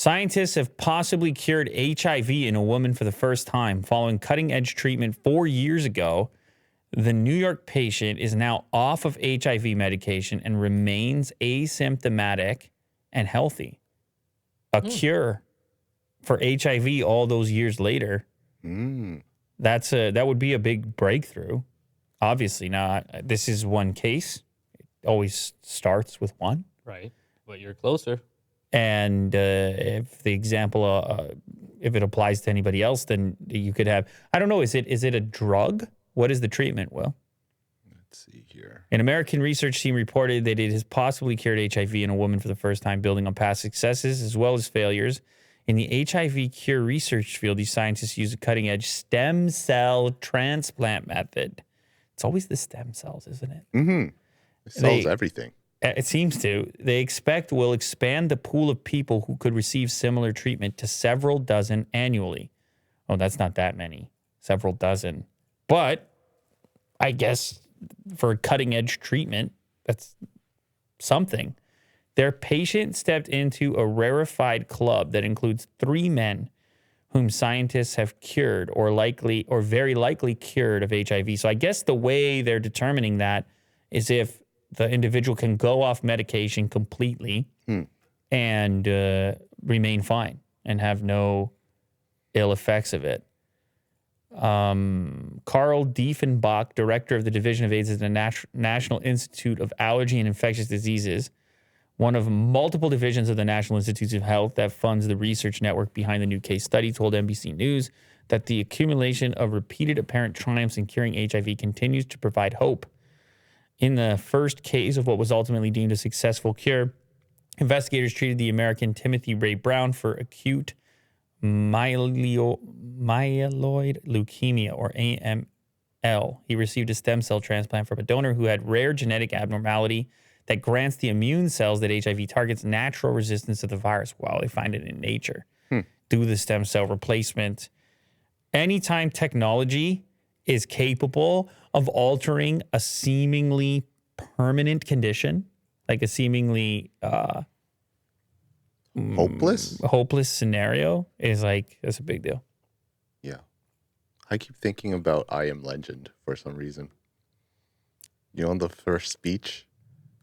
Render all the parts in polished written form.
Scientists have possibly cured HIV in a woman for the first time following cutting-edge treatment 4 years ago. The New York patient is now off of HIV medication and remains asymptomatic and healthy. A cure for HIV all those years later. That would be a big breakthrough. Obviously, now this is one case. It always starts with one. Right, but you're closer. And if the example, if it applies to anybody else, then you could have, I don't know, is it a drug? What is the treatment, Will? Let's see here. An American research team reported that it has possibly cured HIV in a woman for the first time, building on past successes as well as failures. In the HIV cure research field, these scientists use a cutting-edge stem cell transplant method. It's always the stem cells, isn't it? Mm-hmm. It sells everything. It seems to. They expect will expand the pool of people who could receive similar treatment to several dozen annually. Oh, that's not that many. Several dozen. But I guess for a cutting-edge treatment, that's something. Their patient stepped into a rarefied club that includes 3 men whom scientists have cured or very likely cured of HIV. So I guess the way they're determining that is if the individual can go off medication completely and remain fine and have no ill effects of it. Carl Diefenbach, director of the Division of AIDS at the National Institute of Allergy and Infectious Diseases, one of multiple divisions of the National Institutes of Health that funds the research network behind the new case study, told NBC News that the accumulation of repeated apparent triumphs in curing HIV continues to provide hope. In the first case of what was ultimately deemed a successful cure, investigators treated the American Timothy Ray Brown for acute myeloid leukemia, or AML. He received a stem cell transplant from a donor who had rare genetic abnormality that grants the immune cells that HIV targets natural resistance to the virus. Wow, they find it in nature. Do the stem cell replacement. Anytime technology is capable of altering a seemingly permanent condition, like a seemingly hopeless scenario, is like, that's a big deal. Yeah. I keep thinking about I Am Legend for some reason. You know, the first speech?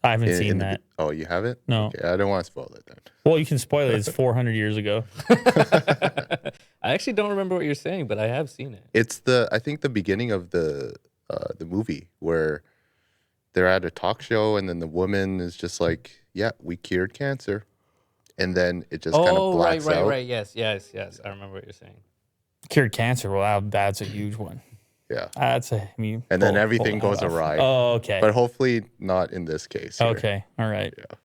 I haven't seen that. Oh, you haven't? No. Okay, I don't want to spoil it then. Well, you can spoil it. It's 400 years ago. I actually don't remember what you're saying, but I have seen it. It's I think the beginning of the movie where they're at a talk show and then the woman is just like, yeah, we cured cancer. And then it just kind of blacks out. Right. Yes. I remember what you're saying. Cured cancer. Well, that's a huge one. Yeah. And then everything goes awry. Oh, okay. But hopefully not in this case. Okay. All right. Yeah.